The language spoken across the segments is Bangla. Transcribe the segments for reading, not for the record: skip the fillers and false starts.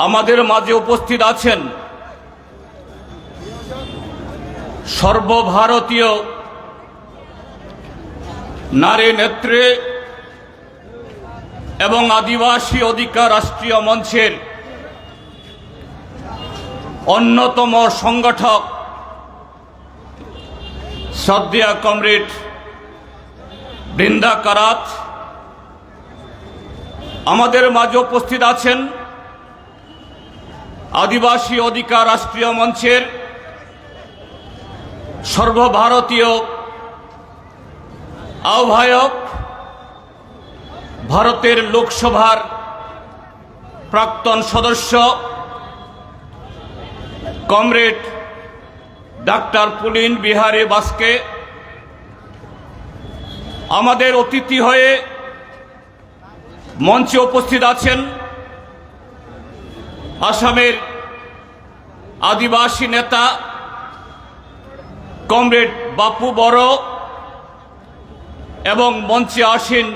আমাদের মাঝে উপস্থিত আছেন সর্বভারতীয় নারী নেত্রী এবং আদিবাসী অধিকার রাষ্ট্রীয় মঞ্চের অন্যতম সংগঠক শ্রদ্ধেয় কমরেড বৃন্দা কারাত। আমাদের মাঝে উপস্থিত আছেন আদিবাসী অধিকার রাষ্ট্রীয় মঞ্চের সর্বভারতীয় আহ্বায়ক, ভারতের লোকসভার প্রাক্তন সদস্য কমরেড ডাক্তার পুলিন বিহারী বাস্কে। আমাদের অতিথি হয়ে মঞ্চে উপস্থিত আছেন আসামের আদিবাসী নেতা কমরেড বাপু বড় এবং মঞ্চে আসীন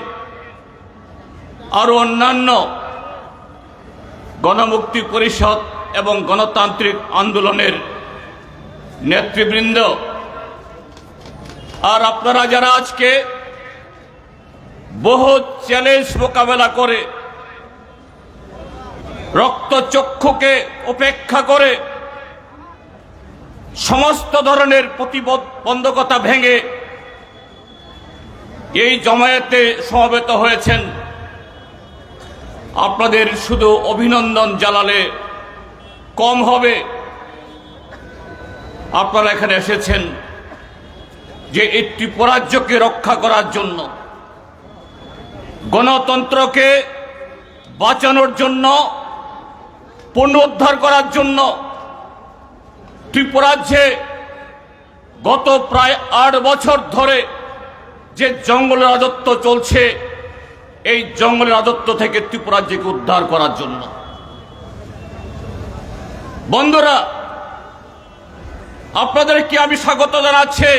আরো অন্যান্য গণমুক্তি পরিষদ এবং গণতান্ত্রিক আন্দোলনের নেতৃবৃন্দ। আর আপনারা যারা আজকে বহু চ্যালেঞ্জ মোকাবেলা করে রক্তচক্ষুকে উপেক্ষা করে সমস্ত ধরনের প্রতিবন্ধকতা ভেঙে এই জমায়েতে সমবেত হয়েছেন, আপনাদের শুধু অভিনন্দন জানালে কম হবে। আপনারা এখানে এসেছেন যে এই ত্রিপুরাজ্যকে রক্ষা করার জন্য, গণতন্ত্রকে বাঁচানোর জন্য, পুনরুদ্ধার করার জন্য। ত্রিপুরাজ্যে গত প্রায় 8 বছর ধরে যে জঙ্গল রাজত্ব চলছে, এই জঙ্গলের রাজত্ব থেকে ত্রিপুরাজ্যকে উদ্ধার করার জন্য। বন্ধুরা, আপনাদেরকে আমি স্বাগত জানাচ্ছি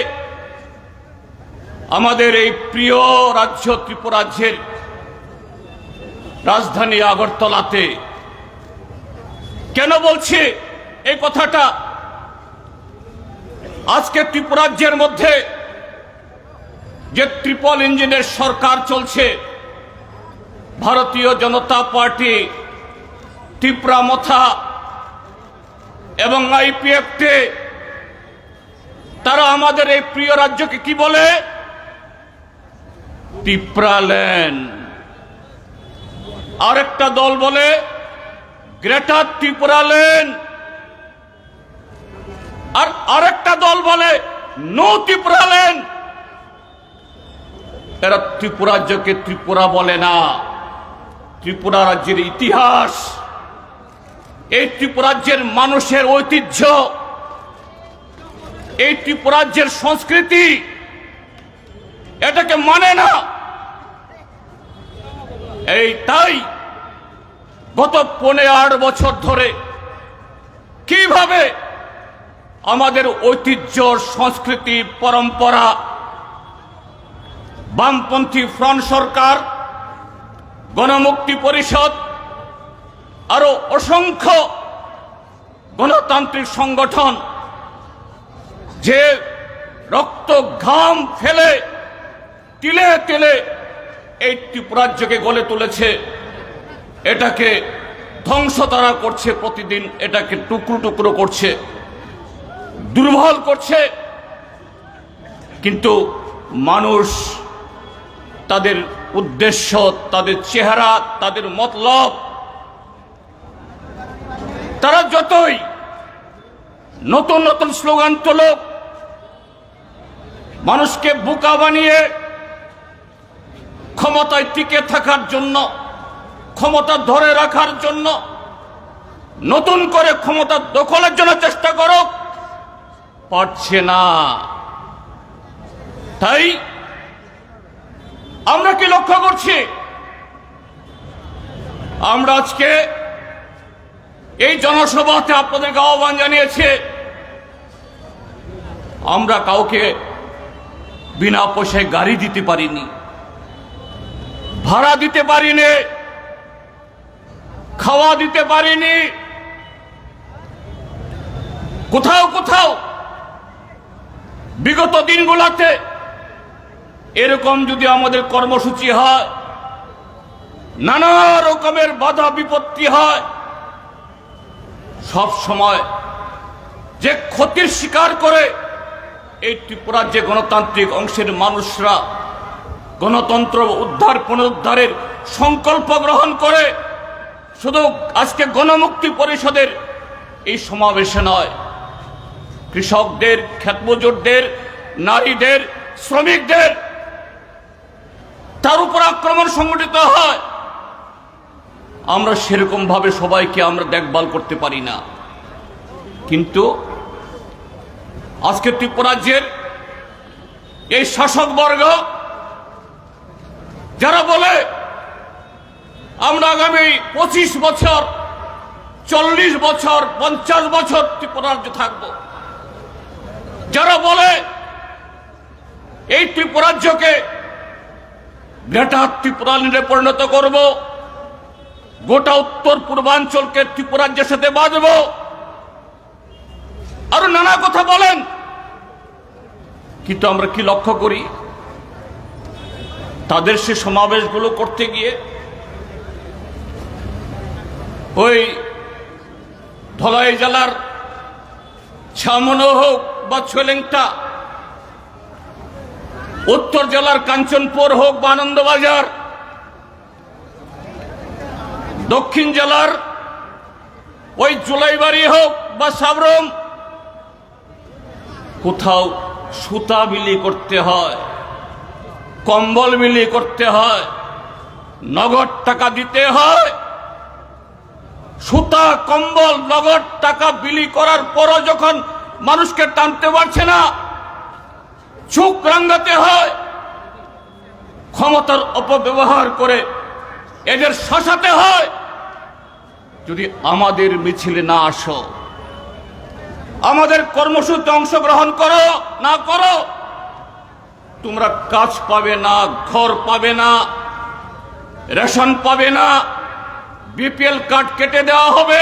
আমাদের এই প্রিয় রাজ্য ত্রিপুরাজ্যের রাজধানী আগরতলাতে। কেন বলছি এই কথাটা? আজকে ত্রিপুরাজ্যের মধ্যে যে ট্রিপল ইঞ্জিনের সরকার চলছে, ভারতীয় জনতা পার্টি, ত্রিপুরা মথা এবং আইপিএফটি, তারা আমাদের এই প্রিয় রাজ্যকে কি বলে? ত্রিপুরাল্যান্ড। আরেকটা দল বলে গ্রেটার ত্রিপুরাল্যান্ড, আর আরেকটা দল বলে নো ত্রিপুরাল্যান্ড। এরা ত্রিপুরাজ্যকে ত্রিপুরা বলে না। ত্রিপুরা রাজ্যের ইতিহাস, এই ত্রিপুরাজ্যের মানুষের ঐতিহ্য, এই ত্রিপুরাজ্যের সংস্কৃতি এটাকে মানে না। এই তাই গত 15-8 বছর ধরে কিভাবে আমাদের ঐতিহ্য, সংস্কৃতি, পরম্পরা বামপন্থী ফ্রন্ট সরকার, গণমুক্তি পরিষদ, আরো অসংখ্য গণতান্ত্রিক সংগঠন যে রক্ত ঘাম ফেলে তিলে তিলে এই ত্রিপুরাজ্যকে গড়ে তুলেছে, এটাকে ধ্বংস তারা করছে। প্রতিদিন এটাকে টুকরো টুকরো করছে, দুর্বল করছে। কিন্তু মানুষ তাদের উদ্দেশ্য, তাদের চেহারা, তাদের মতলব, তারা যতই নতুন নতুন স্লোগান তোলক, মানুষকে বোকা বানিয়ে ক্ষমতায় টিকে থাকার জন্য, ক্ষমতা ধরে রাখার জন্য, নতুন করে ক্ষমতা দখলের জন্য চেষ্টা করুক, পারছে না। তাই আমরা কি লক্ষ্য করছি? আমরা আজকে এই জনসভাতে আপনাদেরকে আহ্বান জানিয়েছি। আমরা কাউকে বিনা পয়সায় গাড়ি দিতে পারিনি, ভাড়া দিতে পারিনি, খাওয়া দিতে পারিনি। কোথাও কোথাও বিগত দিনগুলোতে এরকম যদি আমাদের কর্মসূচি হয়, নানা রকমের বাধা বিপত্তি হয়, সব সময় যে ক্ষতির শিকার করে এই ত্রিপুরার যে গণতান্ত্রিক অংশের মানুষরা গণতন্ত্র উদ্ধার পুনরুদ্ধারের সংকল্প গ্রহণ করে শুধু আজকে গণমুক্তি পরিষদের এই সমাবেশে নয়, কৃষকদের, ক্ষেতমজুরদের, নারীদের, শ্রমিকদের তার উপর আক্রমণ সংগঠিত হয়, আমরা সেরকম ভাবে সবাইকে আমরা দেখভাল করতে পারি না। কিন্তু আজকে ত্রিপুরাজ্যের এই শাসকবর্গ যারা বলে আমরা আগামী 25 বছর, 40 বছর, 50 বছর ত্রিপুরাজ্যে থাকব, যারা বলে এই ত্রিপুরাজ্যকে গ্রেটার ত্রিপুরাল্যান্ডে পরিণত করব, গোটা উত্তর পূর্বাঞ্চলকে ত্রিপুরাজ্যের সাথে বাঁধব, আরো নানা কথা বলেন, কিন্তু আমরা কি লক্ষ্য করি? তাদের সে সমাবেশগুলো করতে গিয়ে ওই ধলাই জেলার ছামনো হোক বা ছলেংটা, উত্তর জেলার কাঞ্চনপুর হোক বা আনন্দবাজার, দক্ষিণ জেলার ওই জুলাইবাড়ি হোক বা সাবরম, কোথাও সুতা বিলি করতে হয়, কম্বল বিলি করতে হয়, নগদ টাকা দিতে হয়। সুতা, কম্বল, নগদ টাকা বিলি করার পরও যখন মানুষকে টানতে পারছে না, চোখ রাঙাতে হয়, ক্ষমতার অপব্যবহার করে এদের শাসাতে হয়। যদি আমাদের মিছিলে না আসো, আমাদের কর্মসূচিতে অংশগ্রহণ করো না করো, তোমরা কাজ পাবে না, ঘর পাবে না, রেশন পাবে না, বিপিএল কার্ড কেটে দেওয়া হবে।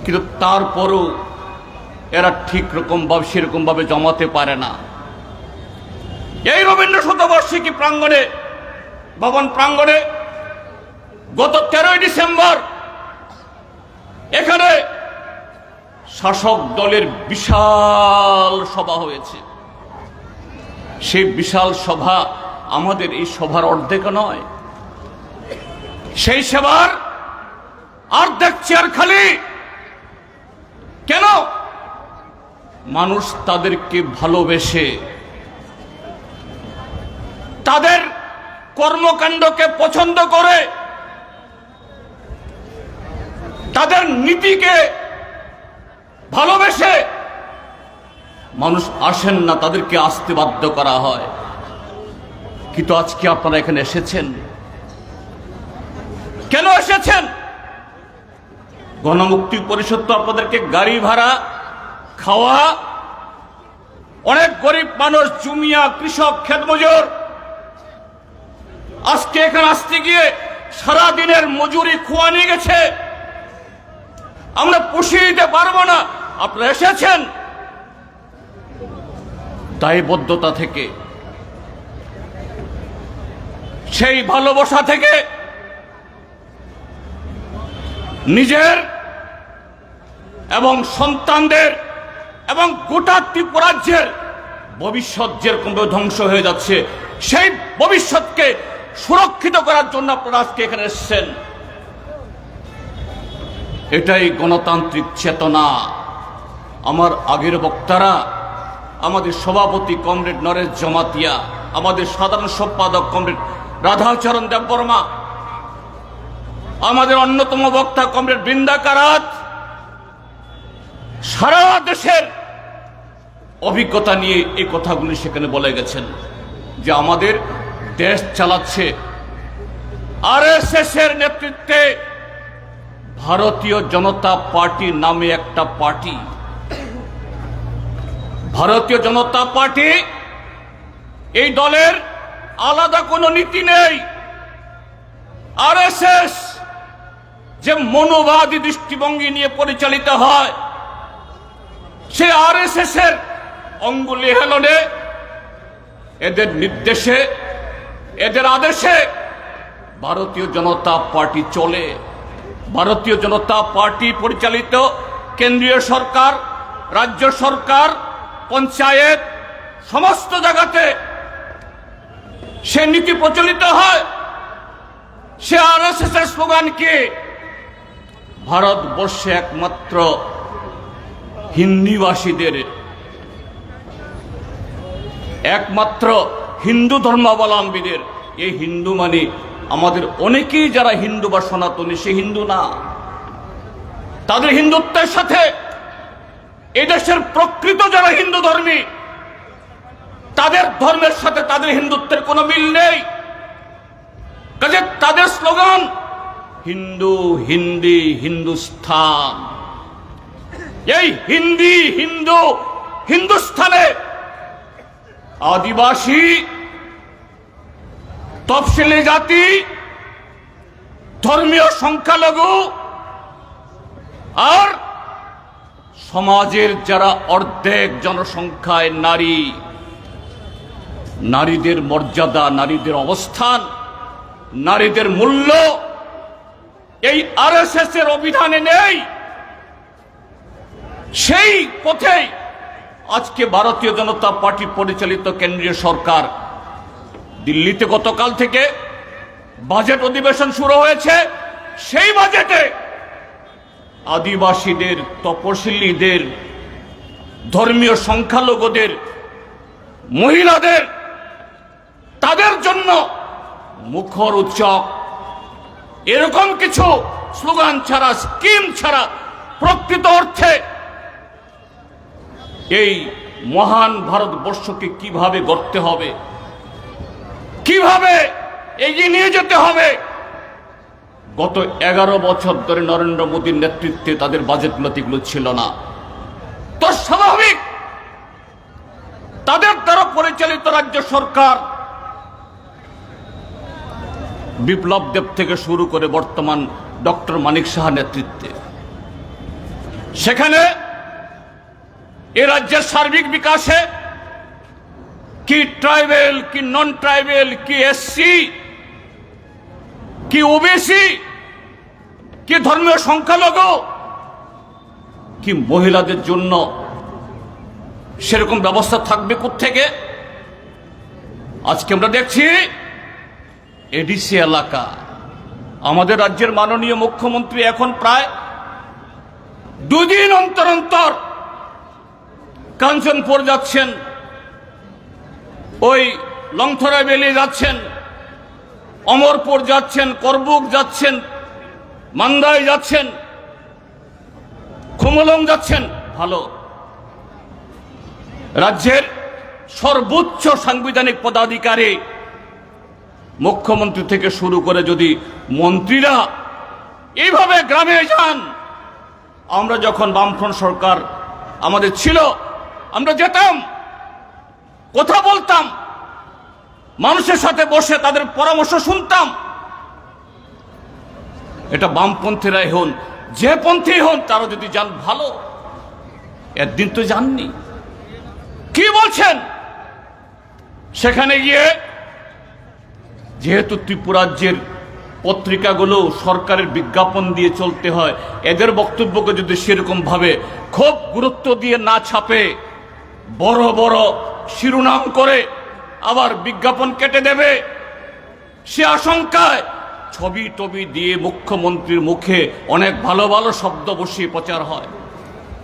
কিন্তু তারপরও এরা ঠিক রকম ভাবে সেরকম ভাবে জমাতে পারে না। এই রবীন্দ্র শতবার্ষিকী প্রাঙ্গণে, ভবন প্রাঙ্গণে গত 13 ডিসেম্বর এখানে শাসক দলের বিশাল সভা হয়েছে। সেই বিশাল সভা আমাদের এই সভার অর্ধেক নয়, সেই সভার অর্ধেক চেয়ার খালি। কেন? মানুষ তাদেরকে ভালোবেসে, তাদের কর্মকাণ্ডকে পছন্দ করে, তাদের নীতিকে ভালোবেসে মানুষ আসেন না, তাদেরকে আসতে বাধ্য করা হয়। কিন্তু আজকে আপনারা এখানে এসেছেন, কেন এসেছেন? গণমুক্তি পরিষদ তো আপনাদেরকে গাড়ি ভাড়া, খাওয়া, অনেক গরিব মানুষ, জুমিয়া, কৃষক, ক্ষেতমজুর আজকে এখানে আসতে গিয়ে সারাদিনের মজুরি খোয়া নিয়ে গেছে, আমরা পুষিয়ে দিতে পারবো না। আপনারা এসেছেন দায়বদ্ধতা থেকে, সেই ভালোবাসা থেকে, নিজের এবং সন্তানদের এবং গোটা ত্রিপুরাজ্যের ভবিষ্যৎ যেরকম ধ্বংস হয়ে যাচ্ছে, সেই ভবিষ্যৎকে সুরক্ষিত করার জন্য আপনারা আজকে এখানে এসেছেন। এটাই গণতান্ত্রিক চেতনা। আমার আগের বক্তারা, আমাদের সভাপতি কমরেড নরেশ জমাতিয়া, আমাদের সাধারণ সম্পাদক কমরেড রাধাচরণ দেববর্মা, আমাদের অন্যতম বক্তা কমরেড বৃন্দা কারাত, সারা দেশের অভিজ্ঞতা নিয়ে এই কথাগুলি সেখানে বলে গেছেন যে আমাদের দেশ চালাচ্ছে আরএসএস এর নেতৃত্বে ভারতীয় জনতা পার্টি নামে একটা পার্টি। ভারতীয় জনতা পার্টি, এই দলের আলাদা কোনো নীতি নেই। আরএসএস যে মনোবাদী দৃষ্টিভঙ্গি নিয়ে পরিচালিত হয়, সে আরএসএস এর অঙ্গুলি হেলনে, এদের নির্দেশে, এদের আদেশে ভারতীয় জনতা পার্টি চলে। ভারতীয় জনতা পার্টি পরিচালিত কেন্দ্রীয় সরকার, রাজ্য সরকার, পঞ্চায়েত, সমস্ত জায়গাতে সে নীতি প্রচলিত হয়। সে আরএসএস এর স্লোগান কি? ভারতবর্ষে একমাত্র হিন্দিভাষীদের, একমাত্র হিন্দু ধর্মাবলম্বীদের। এই হিন্দু মানে আমাদের অনেকেই যারা হিন্দু বা সনাতনী, সে হিন্দু না। তাদের হিন্দুত্বের সাথে এই দেশের প্রকৃত যারা হিন্দু ধর্মী, তাদের ধর্মের সাথে তাদের হিন্দুত্বের কোনো মিল নেই। কাজে তাদের স্লোগান হিন্দু, হিন্দি, হিন্দুস্তান। এই হিন্দি, হিন্দু, হিন্দুস্তানে আদিবাসী, তফসিলি জাতি, ধর্মীয় সংখ্যালঘু আর সমাজের যারা অর্ধেক জনসংখ্যায় নারী, নারীদের মর্যাদা, নারীদের অবস্থান, নারীদের মূল্য এই আরএসএস এর অভিধানে নেই। সেই পথেই আজকে ভারতীয় জনতা পার্টি পরিচালিত কেন্দ্রীয় সরকার, দিল্লিতে গতকাল থেকে বাজেট অধিবেশন শুরু হয়েছে। সেই বাজেটে আদিবাসীদের, তপশিলীদের, ধর্মীয় সংখ্যালঘুদের, মহিলাদের, তাদের জন্য মুখরোচক এরকম কিছু স্লোগান ছাড়া, স্কিম ছাড়া প্রকৃত অর্থে এই মহান ভারতবর্ষকে কিভাবে গড়তে হবে, কিভাবে এগিয়ে নিয়ে যেতে হবে, গত 11 বছর ধরে নরেন্দ্র মোদীর নেতৃত্বে তাদের বাজেটগুলোতে এগুলো ছিল না। তো স্বাভাবিক তাদের দ্বারা পরিচালিত রাজ্য সরকার, বিপ্লব দেব থেকে শুরু করে বর্তমান ডক্টর মানিক সাহা নেতৃত্বে, সেখানে এ রাজ্যের সার্বিক বিকাশে কি ট্রাইবেল, কি নন ট্রাইবেল, কি এসসি, কি ওবিসি, কি ধর্মীয় সংখ্যালঘু, কি মহিলাদের জন্য সেরকম ব্যবস্থা থাকবে কোত্থেকে? আজকে আমরা দেখছি এডিসি এলাকা, আমাদের রাজ্যের মাননীয় মুখ্যমন্ত্রী এখন প্রায় 2 দিন অন্তর অন্তর কাঞ্চনপুর যাচ্ছেন, ওই লংথরা ভ্যালি যাচ্ছেন, অমরপুর যাচ্ছেন, করবুক যাচ্ছেন, মান্দাই যাচ্ছেন, খুমলং যাচ্ছেন। ভালো, রাজ্যের সর্বোচ্চ সাংবিধানিক পদাধিকারী মুখ্যমন্ত্রী থেকে শুরু করে যদি মন্ত্রীরা এইভাবে গ্রামে যান, আমরা যখন বামফ্রন্ট সরকার আমাদের ছিল, আমরা যেতাম, কথা বলতাম, মানুষের সাথে বসে তাদের পরামর্শ শুনতাম। এটা বামপন্থীরাই হন, যে পন্থী হন, তারা যদি যান ভালো। একদিন তো যাননি, কি বলছেন? সেখানে গিয়ে যেহেতু ত্রিপুরাজ্যের পত্রিকাগুলো সরকারের বিজ্ঞাপন দিয়ে চলতে হয়, এদের বক্তব্যকে যদি সেরকম ভাবে খুব গুরুত্ব দিয়ে না ছাপে, বড় বড় শিরোনাম করে আবার বিজ্ঞাপন কেটে দেবে, সে আশঙ্কায় ছবি টবি দিয়ে মুখ্যমন্ত্রীর মুখে অনেক ভালো ভালো শব্দ বসিয়ে প্রচার হয়।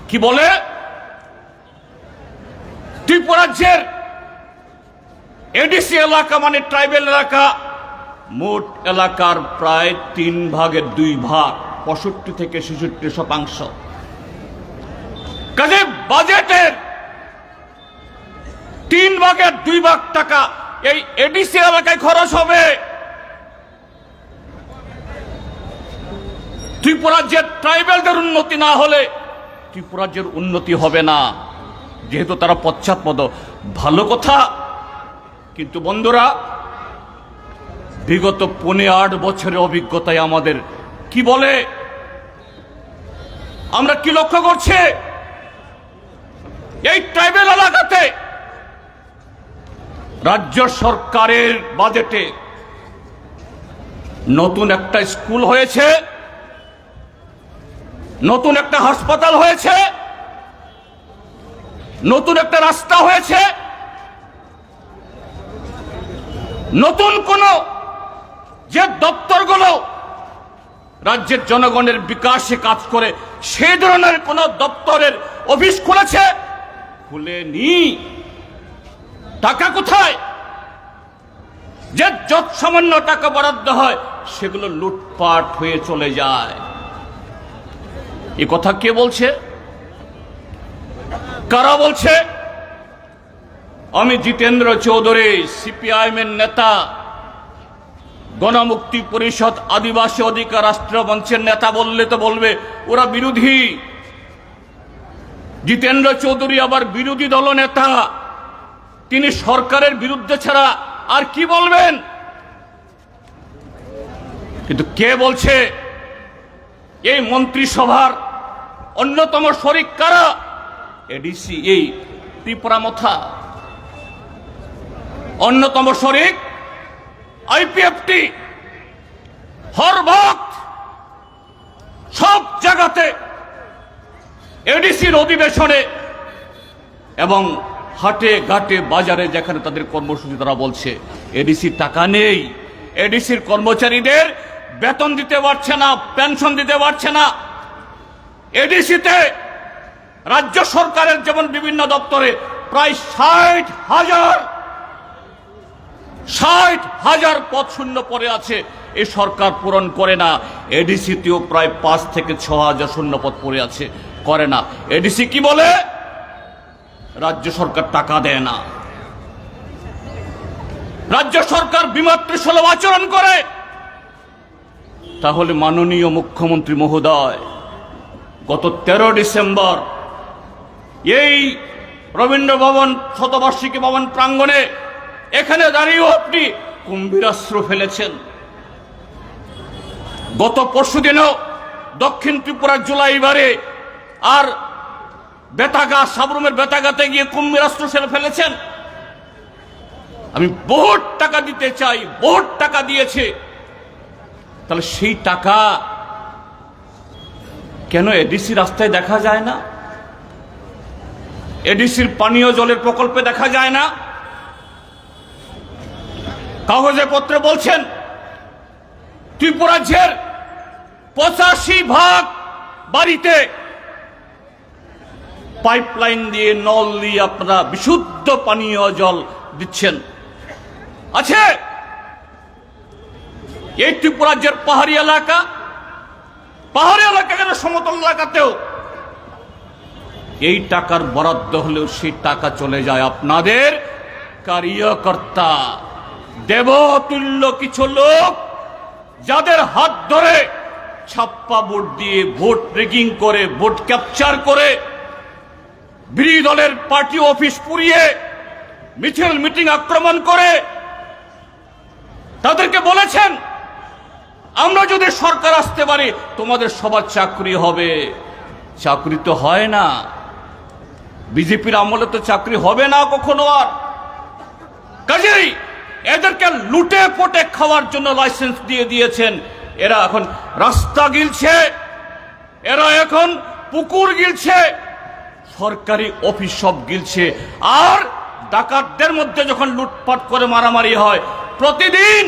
কি বলে? ত্রিপুরাজ্যের এডিসি এলাকা মানে ট্রাইবেল এলাকা, মোট এলাকার প্রায় 3 ভাগের 2 ভাগ, 65 থেকে 66%। কাজে বাজেটের 3 ভাগের 2 ভাগ টাকা এই এডিসি এলাকায় খরচ হবে। ত্রিপুরাজ্যের ট্রাইবেলদের উন্নতি না হলে ত্রিপুরাজ্যের উন্নতি হবে না, যেহেতু তারা পশ্চাৎপদ। ভালো কথা, কিন্তু বন্ধুরা, বিগত 8 বছরের অভিজ্ঞতায় আমাদের কি বলে, আমরা কি লক্ষ্য করছি? এই ট্রাইবেল এলাকাতে রাজ্য সরকারের বাজেটে নতুন একটা স্কুল হয়েছে, নতুন একটা হাসপাতাল হয়েছে, নতুন একটা রাস্তা হয়েছে, নতুন কোন যে দপ্তরগুলো রাজ্যের জনগণের বিকাশে কাজ করে সেই ধরনের কোন দপ্তরের অফিস খুলেছে? খুলেনি। টাকা কোথায়? যে যত সামান্য টাকা বরাদ্দ হয় সেগুলো লুটপাট হয়ে চলে যায়। এ কথা কে বলছে? কারা বলছে? আমি জিতেন্দ্র চৌধুরী, সিপিআইএম এর নেতা, গণমুক্তি পরিষদ, আদিবাসী অধিকার রাষ্ট্র মঞ্চের নেতা বললে তো বলবে ওরা বিরোধী। জিতেন্দ্র চৌধুরী আবার বিরোধী দল নেতা, তিনি সরকারের বিরুদ্ধে ছাড়া আর কি বলবেন? কিন্তু কে বলছে? এই মন্ত্রিসভার অন্যতম শরিক কারা? এডিসি, এই ত্রিপুরামথা। অন্যতম শরিক আইপিএফটি। হর বক্ত সব জায়গাতে এডিসির অধিবেশনে এবং হাটে ঘাটে বাজারে যেখানে তাদের কর্মসূচি তারা বলছে এডিসির টাকা নেই, এডিসির কর্মচারীদের বেতন দিতে পারছে না, পেনশন দিতে পারছে না। এডিসিতে রাজ্য সরকারের যেমন বিভিন্ন দপ্তরে প্রায় 60,000 পদ শূন্য পড়ে আছে, এই সরকার পূরণ করে না। এডিসিতেও প্রায় 5 থেকে 6,000 শূন্য পদ পড়ে আছে, করে না। এডিসি কি বলে? রাজ্য সরকার টাকা দেয় না, রাজ্য সরকার বিমাতৃসুলভ আচরণ করে। তাহলে মাননীয় মুখ্যমন্ত্রী মহোদয়, গত 13 ডিসেম্বর এই রবীন্দ্র ভবন শতবার্ষিকী ভবন প্রাঙ্গণে এখানে দাঁড়িয়েও আপনি কুম্ভীরাস্ত্র ফেলেছেন। গত পরশুদিনও দক্ষিণ ত্রিপুরার জুলাইবারে আর বেতাগা, সাবরুমের বেতাগাতে গিয়ে কুম্ভীরাস্ত্র ফেলেছেন। আমি বহুত টাকা দিতে চাই, বহুত টাকা দিয়েছে। তাহলে সেই টাকা কেন এডিসি রাস্তায় দেখা যায় না? এডিসির পানীয় জলের প্রকল্পে দেখা যায় না? কাগজে পত্রে বলছেন ত্রিপুরাজ্যের 85% বাড়িতে পাইপলাইন দিয়ে, নল দিয়ে আপনারা বিশুদ্ধ পানীয় জল দিচ্ছেন। আছে এই ত্রিপুরাজ্যের পাহাড়ি এলাকা কেন, সমতল এলাকাতেও এই টাকার বরাদ্দ হলেও সেই টাকা চলে যায় আপনাদের কার্যকর্তা, দেবতুল্য কিছু লোক, যাদের হাত ধরে ছাপ্পা ভোট দিয়ে ভোট রেগিং করে, ভোট ক্যাপচার করে, বিরোধী দলের পার্টি অফিস পুড়িয়ে, মিছিল মিটিং আক্রমণ করে তাদেরকে বলেছেন আমরা যদি সরকার আসতে পারি তোমাদের সবার চাকরি হবে। চাকরি তো হয় না, বিজেপির আমলে তো চাকরি হবে না কখনো আর। কাজেই এদেরকে লুটে পটে খাওয়ার জন্য লাইসেন্স দিয়ে দিয়েছেন। এরা এখন রাস্তা গিলছে, এরা এখন পুকুর গিলছে, সরকারি অফিস সব গিলছে। আর ডাকাতদের মধ্যে যখন লুটপাট করে মারামারি হয়, প্রতিদিন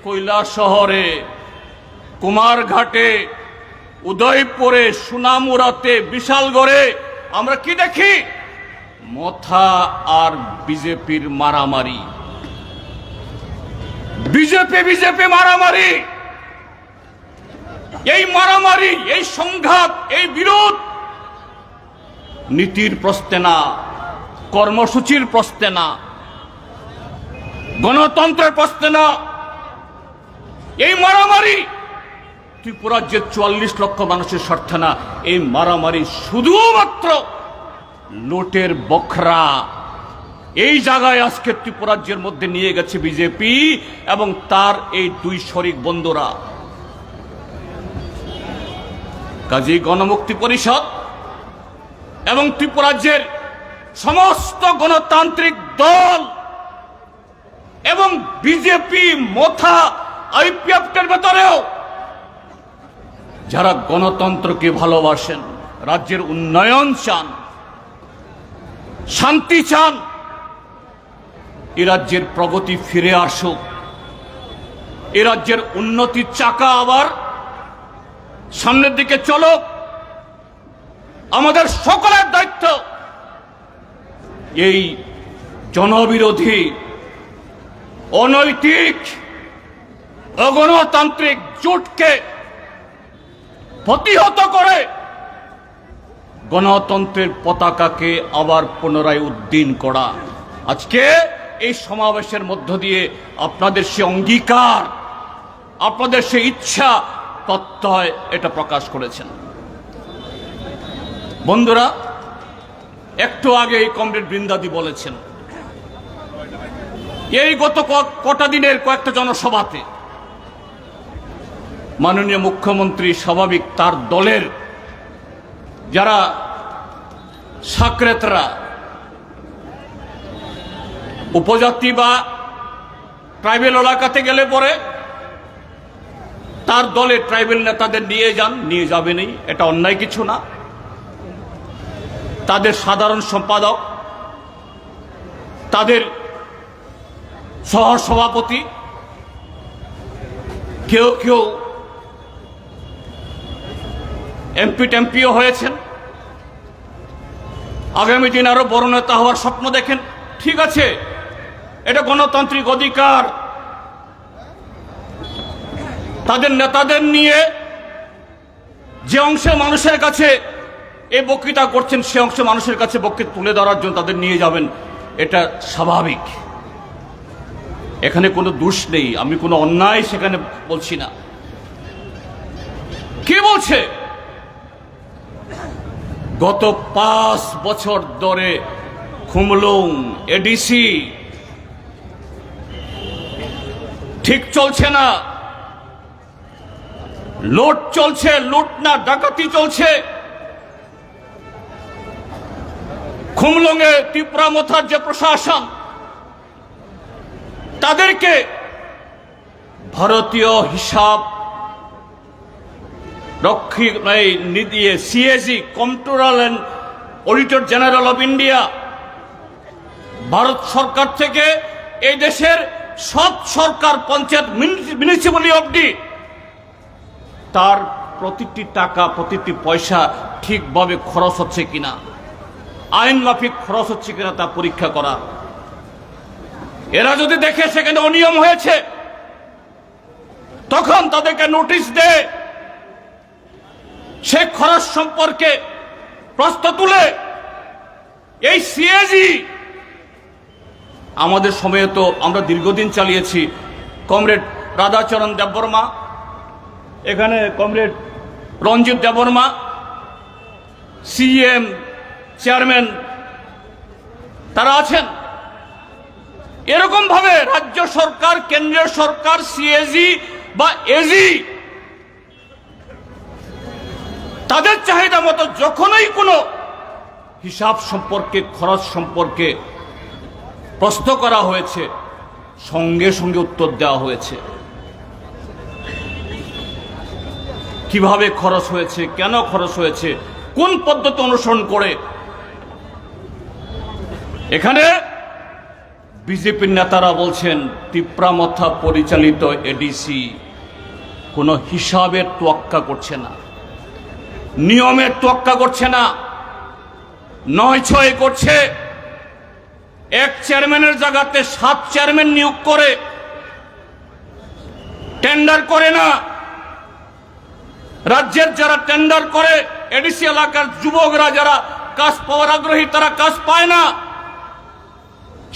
কৈলাসহরে, কুমারঘাটে, উদয়পুরে, সুনামুরাতে, বিশালগড়ে আমরা কি দেখি? মথা আর বিজেপির মারামারি, বিজেপি মারামারি। এই মারামারি, এই সংঘাত, এই বিরোধ নীতির প্রশ্নে না, কর্মসূচির প্রশ্নে না, গণতন্ত্রের প্রশ্নে না। এই মারামারি ত্রিপুরাজ্যের 44 লক্ষ মানুষের স্বার্থে না। এই মারামারি শুধুমাত্র লুটের বখরা, এই জায়গায় আজকে ত্রিপুরাজ্যের মধ্যে নিয়ে গেছে বিজেপি এবং তার এই দুই শরিক বন্ধুরা। কাজী গণমুক্তি পরিষদ এবং ত্রিপুরাজ্যের সমস্ত গণতান্ত্রিক দল এবং বিজেপি মোথা আইপিএফের ভেতরেও যারা গণতন্ত্রকে ভালোবাসেন, রাজ্যের উন্নয়ন চান, শান্তি চান, এ রাজ্যের প্রগতি ফিরে আসুক, এ রাজ্যের উন্নতির চাকা আবার সামনের দিকে চলুক, আমাদের সকলের দায়িত্ব এই জনবিরোধী, অনৈতিক, অগণতান্ত্রিক জোটকে প্রতিহত করে গণতন্ত্রের পতাকাকে আবার পুনরায় উড্ডীন করা। আজকে এই সমাবেশের মধ্য দিয়ে আপনাদের সে অঙ্গীকার, আপনাদের সে ইচ্ছা প্রত্যয় এটা প্রকাশ করেছেন। বন্ধুরা, একটু আগে এই কমরেড বৃন্দাদি বলেছেন, এই গত কটা দিনের কয়েকটা জনসভাতে মাননীয় মুখ্যমন্ত্রী স্বাভাবিক তার দলের যারা সাকরেতরা উপজাতি বা ট্রাইবেল এলাকাতে গেলে পরে তার দলের ট্রাইবেল নেতাদের নিয়ে যান, নিয়ে যাবেনই, এটা অন্যায় কিছু না। তাদের সাধারণ সম্পাদক, তাদের সহ সভাপতি, কেউ কেউ এমপি টেমপিও হয়েছেন, আগামী দিন আরো বড় নেতা হওয়ার স্বপ্ন দেখেন, ঠিক আছে, এটা গণতান্ত্রিক অধিকার। তাদের নেতাদের নিয়ে যে অংশের মানুষের কাছে এই বক্তৃতা করছেন সে অংশ মানুষের কাছে বক্তৃতা তুলে ধরার জন্য তাদের নিয়ে যাবেন, এটা স্বাভাবিক, এখানে কোনো দোষ নেই, আমি কোনো অন্যায় সেখানে বলছি না। কে বলছে গত 5 বছর ধরে খুমলুং এডিসি ঠিক চলছে না, লুট চলছে, লুট না ডাকাতি চলছে। খুমলুঙে ত্রিপুরা মোথার যে প্রশাসন, তাদেরকে ভারতীয় হিসাব রক্ষী নিদিয়ে CAG controller and auditor general of India, Bharat সরকার থেকে এই দেশের সব সরকার, পঞ্চায়েত, মিউনিসিপ্যালিটি অবধি তার প্রতিটি টাকা, প্রতিটি পয়সা ঠিকভাবে খরচ হচ্ছে কিনা, আইন মাফিক খরচ হচ্ছে কিনা তা পরীক্ষা করা। এরা যদি দেখে সেখানে অনিয়ম হয়েছে তখন তাদেরকে নোটিশ দেয়, সে খরচ সম্পর্কে প্রশ্ন তুলে। এই সিএজি আমাদের সময়ে তো আমরা দীর্ঘদিন চালিয়েছি। কমরেড রাধাচরণ দেববর্মা, এখানে কমরেড রঞ্জিত দেববর্মা, সিএম চেয়ারম্যান তারা আছেন। এরকম ভাবে রাজ্য সরকার, কেন্দ্রীয় সরকার, সিএজি বা এজি তাদের চাহিদা মতো যখনই কোনো হিসাব সম্পর্কে, খরচ সম্পর্কে প্রশ্ন করা হয়েছে, সঙ্গে সঙ্গে উত্তর দেওয়া হয়েছে। কিভাবে খরচ হয়েছে, কেন খরচ হয়েছে, কোন পদ্ধতি অনুসরণ করে। এখানে বিজেপির নেতারা বলছেন ত্রিপুরা মোথা পরিচালিত এডিসি কোনো হিসাবের তোয়াক্কা করছে না, নিয়মের তোয়াক্কা করছে না, 9-6 করছে। এক চেয়ারম্যানের জায়গাতে 7 চেয়ারম্যান নিয়োগ করে, টেন্ডার করে না। রাজ্যের যারা টেন্ডার করে, এডিসি এলাকার যুবকরা যারা কাজ পাওয়ার আগ্রহী, তারা কাজ পায় না,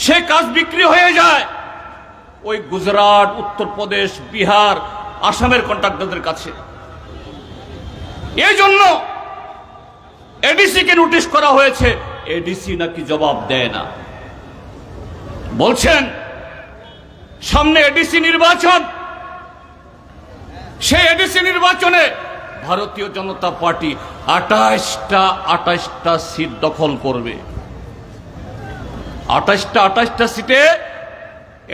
সে কাজ বিক্রি হয়ে যায় ওই গুজরাট, উত্তরপ্রদেশ, বিহার, আসামের কন্ট্রাক্টরদের কাছে। এই জন্য এডিসি কে নোটিশ করা হয়েছে, এডিসি নাকি জবাব দেয় না। বলছেন সামনে এডিসি নির্বাচন, সেই এডিসি নির্বাচনে ভারতীয় জনতা পার্টি 28টা সিট দখল করবে। 28টা সিটে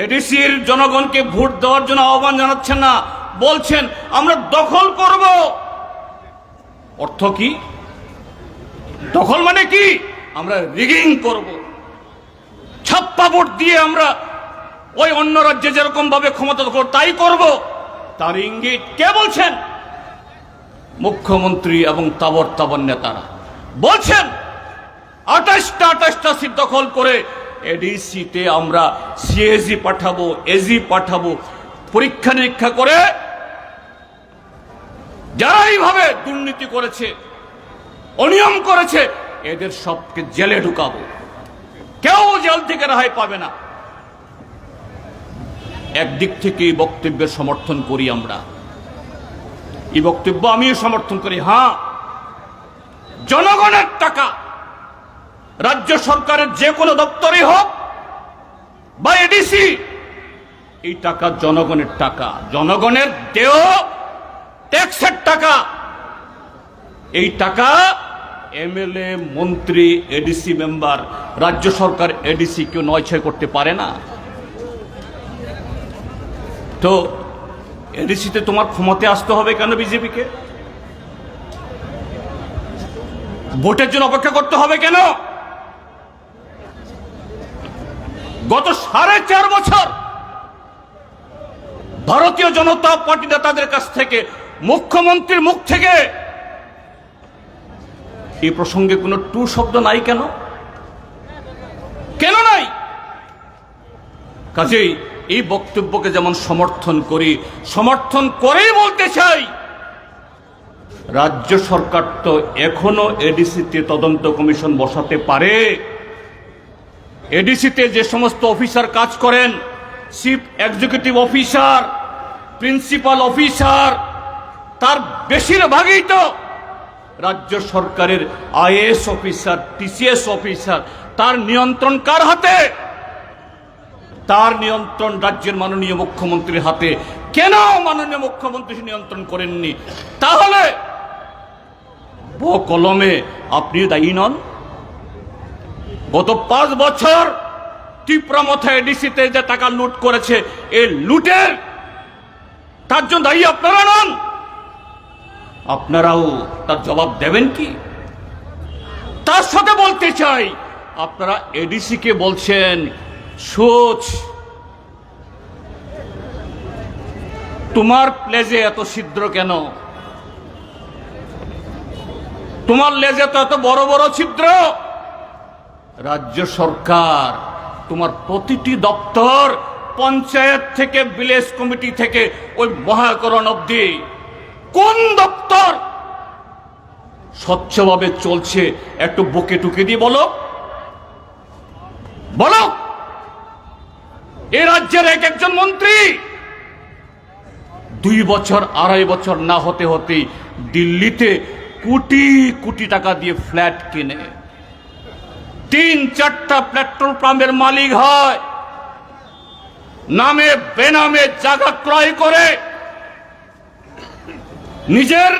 এডিসির জনগণকে ভোট দেওয়ার জন্য আহ্বান জানাচ্ছেন না, বলছেন আমরা দখল করব। অর্থ কি? দখল মানে কি? আমরা রিগিং করব, ছাপ্পা ভোট দিয়ে আমরা ওই অন্য রাজ্যে যেরকম ভাবে ক্ষমতা দখল তাই করব। তার ইঙ্গিত কে বলছেন? মুখ্যমন্ত্রী এবং তাবর তাবর নেতারা বলছেন 28টা সিট দখল করে এডিসিতে আমরা সিএজি পাঠাবো, এজি পাঠাবো, পরীক্ষা নিরীক্ষা করে যারা এইভাবে দুর্নীতি করেছে, অনিয়ম করেছে, এদের সবকে জেলে ঢুকাবো, কেউ জেল থেকে রেহাই পাবে না। একদিক থেকে এই বক্তব্যের সমর্থন করি আমরা, এই বক্তব্য আমিও সমর্থন করি। হ্যাঁ, জনগণের টাকা, রাজ্য সরকারের যে কোনো দপ্তরে হোক বা এডিসি, এই টাকা জনগণের টাকা, জনগণের দেয় ট্যাক্সের টাকা। এই টাকা এমএলএ, মন্ত্রী, এডিসি মেম্বার, রাজ্য সরকার এডিসি কেউ নয়ছয় করতে পারে না। তো এডিসিতে তোমার ক্ষমতায় আসতে হবে কেন? বিজেপিকে ভোটের জন্য অপেক্ষা করতে হবে কেন? গত 4.5 বছর ভারতীয় জনতা পার্টি নেতাদের কাছ থেকে, মুখ্যমন্ত্রীর মুখ থেকে এই প্রসঙ্গে কোনো টু শব্দ নাই কেন? কেন নাই? কাজেই এই বক্তব্যকে যেমন সমর্থন করি, সমর্থন করেই বলতে চাই, রাজ্য সরকার তো এখনো এডিসিতে তদন্ত কমিশন বসাতে পারে। এডিসিতে যে সমস্ত অফিসার কাজ করেন, chief executive officer, principal officer, তার বেশিরভাগই তো রাজ্য সরকারের আইএএস অফিসার, টিসিএস অফিসার। তার নিয়ন্ত্রণ কার হাতে? তার নিয়ন্ত্রণ রাজ্যের মাননীয় মুখ্যমন্ত্রীর হাতে। কেন মাননীয় মুখ্যমন্ত্রী নিয়ন্ত্রণ করেননি? তাহলে কলমে আপনি দায়ী নন? গত 5 বছর টিপ্রামথা এডিসিতে যে টাকা লুট করেছে, এই লুটের তার জন্য দায়ী আপনারা নন? আপনারাও তার জবাব দেবেন কি? তার সাথে বলতে চাই, আপনারা এডিসিকে বলছেন সোচ, তোমার লেজে এত ছিদ্র কেন? তোমার লেজে তো এত বড় বড় ছিদ্র। রাজ্য সরকার তোমার প্রতিটি দপ্তর, পঞ্চায়েত থেকে ভিলেজ কমিটি থেকে ওই মহাকরণ অবধি, কোন দপ্তর স্বচ্ছভাবে চলছে একটু বুকে টুকে দিয়ে বলো, বলো। এ রাজ্যের একজন মন্ত্রী 2 বছর 2.5 বছর না হতে হতেই দিল্লিতে কোটি কোটি টাকা দিয়ে ফ্ল্যাট কিনে 3-4টা পেট্রোল পাম্পের মালিক হয়, নামে বেনামে জায়গা ক্রয় করে নিজের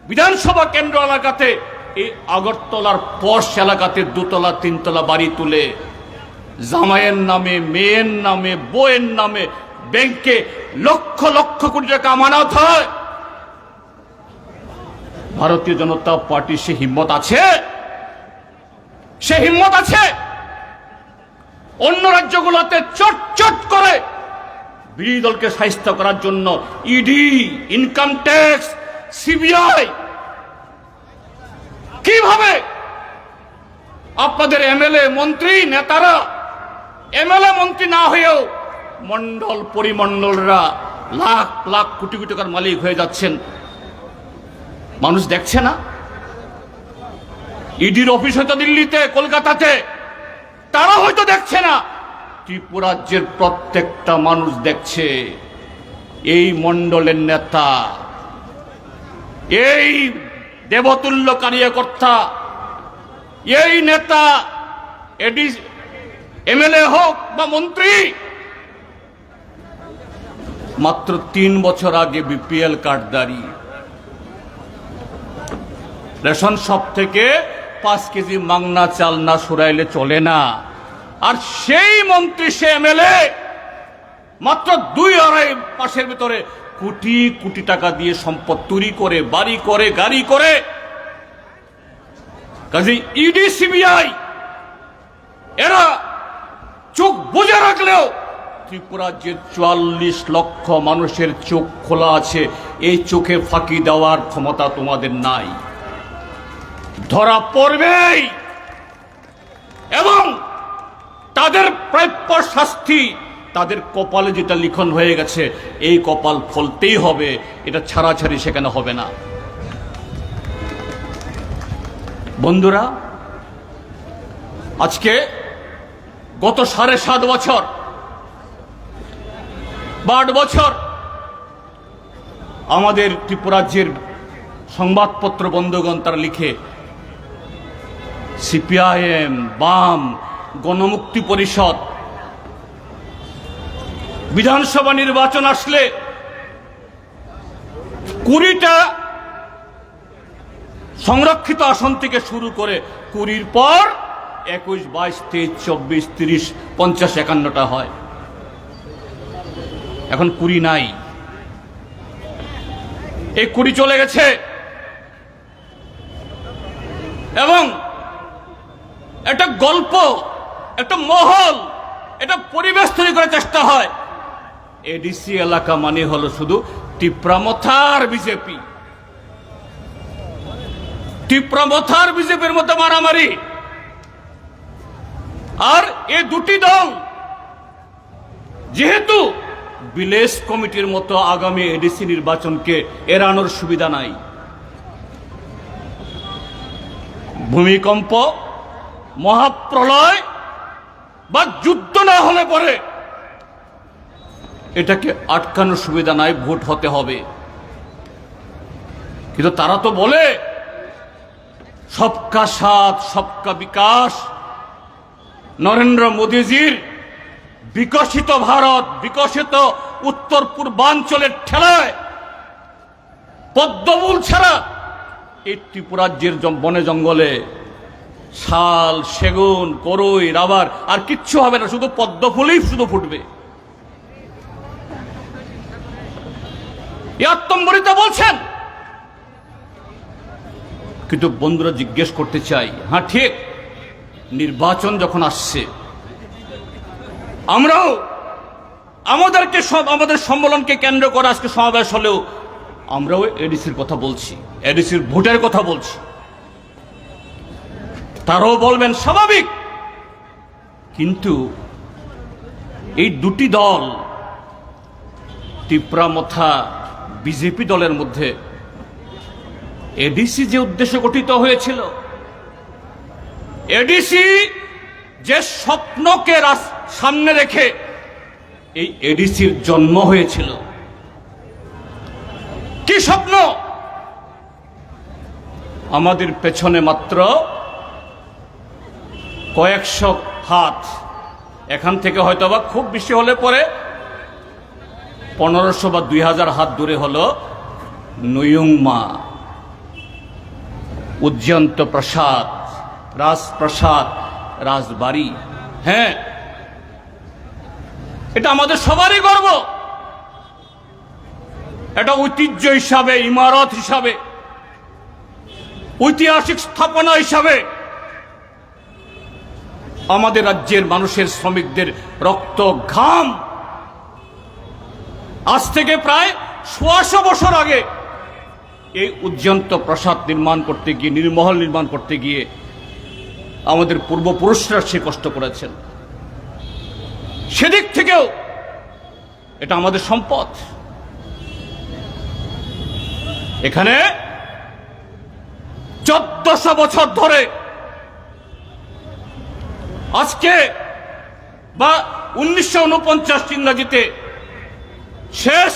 বিধানসভা কেন্দ্র এলাকাতে, এই আগরতলার পশ এলাকাতে 2তলা 3তলা বাড়ি তুলে জামাইয়ের নামে, মেয়ের নামে, বউয়ের নামে ব্যাংকে লক্ষ লক্ষ কোটি টাকা আমানত হয়। ভারতীয় জনতা পার্টি সে হিম্মত আছে? সে হিম্মত আছে অন্য রাজ্যগুলোতে চট চট করে বিরোধী দলকে সাহায্য করার জন্য ইডি, ইনকাম ট্যাক্স, সিবিআই, কিভাবে আপনাদের এমএলএ, মন্ত্রী, নেতারা, এমএলএ মন্ত্রী না হয়েও মন্ডল পরিমন্ডলরা লাখ লাখ কোটি কোটি টাকার মালিক হয়ে যাচ্ছেন? মানুষ দেখছে না? ইডির অফিস হয়তো দিল্লিতে, কলকাতাতে, তারা হয়তো দেখছে না, ত্রিপুরা রাজ্যের প্রত্যেকটা মানুষ দেখছে। এই মন্ডলের নেতা, এই দেবতুল্য কার্যকর্তা, এই নেতা এমএলএ হোক বা মন্ত্রী, মাত্র 3 বছর আগে বিপিএল কার্ডধারী, রেশন শপ থেকে 5 কেজি মাংনা চাল না সরাইলে চলে না। আর সেই মন্ত্রী, সে এমএলএ মাত্র 2-2.5 মাসের ভিতরে কোটি কোটি টাকা দিয়ে সম্পদ তৈরি করে, বাড়ি করে, গাড়ি করে। কাজে ইডি, সিবিআই এরা চোখ বুজে রাখলেও ত্রিপুরার যে 44 লক্ষ মানুষের চোখ খোলা আছে, এই চোখে ফাঁকি দেওয়ার ক্ষমতা তোমাদের নাই। ধরা পড়বেই এবং তাদের প্রাপ্য শাস্তি, তাদের কপালে যেটা লিখন হয়ে গেছে, এই কপাল ফলতেই হবে, এটা ছাড়াছাড়ি সেখানে হবে না। বন্ধুরা, আজকে গত 7.5 বছর বা 8 বছর আমাদের ত্রিপুরাজ্যের সংবাদপত্র বন্ধুগণ তারা লিখে, সিপিআইএম, বাম, গণমুক্তি পরিষদ বিধানসভা নির্বাচন আসলে 20টা সংরক্ষিত আসন থেকে শুরু করে 20-র পর 21, 22, 23, 24, 30, 50, 51টা হয়। এখন 20 নাই, এই 20 চলে গেছে। এবং একটা গল্প, একটা মহল, একটা পরিবেশ তৈরি করার চেষ্টা হয়। এডিসি এলাকা মানে হলো শুধু টিপ্রামথার বিজেপি, টিপ্রামথার বিজেপির মধ্যে মারামারি। আর এই দুটি দল যেহেতু বিলেস কমিটির মতো আগামী এডিসি নির্বাচনকে এড়ানোর সুবিধা নাই, ভূমিকম্প, মহাপ্রলয় বা যুদ্ধ না হলে পরে এটাকে আটকানোর সুবিধা নাই, ভোট হতে হবে। কিন্তু তারা তো বলে সবকা সাথ, সবকা বিকাশ, নরেন্দ্র মোদীজির বিকশিত ভারত, বিকশিত উত্তর পূর্বাঞ্চলের ঠেলায় পদ্মফুল ছাড়া এই ত্রিপুরাজ্যের বনে জঙ্গলে শাল, সেগুন, করই, রাবার আর কিচ্ছু হবে না, শুধু পদ্মফুলই শুধু ফুটবে। আত্মম্বরিত বলছেন। কিন্তু বন্ধুরা, জিজ্ঞেস করতে চাই, হ্যাঁ ঠিক, নির্বাচন যখন আসছে আমরাও আমাদের সম্মেলনকে কেন্দ্র করে আজকে সমাবেশ হলেও আমরাও এডিসির কথা বলছি, এডিসির ভোটের কথা বলছি। তারাও বলবেন স্বাভাবিক। কিন্তু এই দুটি দল, টিপ্রামথা বিজেপি দলের মধ্যে এডিসি যে উদ্দেশ্য গঠিত হয়েছিল, এডিসি যে স্বপ্নকে সামনে রেখে এই এডিসির জন্ম হয়েছিল, কি স্বপ্ন? আমাদের পেছনে মাত্র কয়েকশো হাত, এখান থেকে হয়তোবা খুব বেশি হলে পরে 1500 বা 2000 হাত দূরে হলো নয়ুংমা, উজ্জয়ন্ত প্রসাদ, রাজপ্রসাদ, রাজবাড়ি। হ্যাঁ, এটা আমাদের সবারই গর্ব। এটা ঐতিহ্য হিসাবে, ইমারত হিসাবে, ঐতিহাসিক স্থাপনা হিসাবে আমাদের রাজ্যের মানুষের, শ্রমিকদের রক্ত, ঘাম। আজ থেকে প্রায় 100 বছর আগে এই উজ্জয়ন্ত প্রাসাদ নির্মাণ করতে গিয়ে, নির্মহল নির্মাণ করতে গিয়ে আমাদের পূর্বপুরুষরা সে কষ্ট করেছেন। সেদিক থেকেও এটা আমাদের সম্পদ। এখানে 1400 বছর ধরে, আজকে বা 1949 ইংরাজিতে শেষ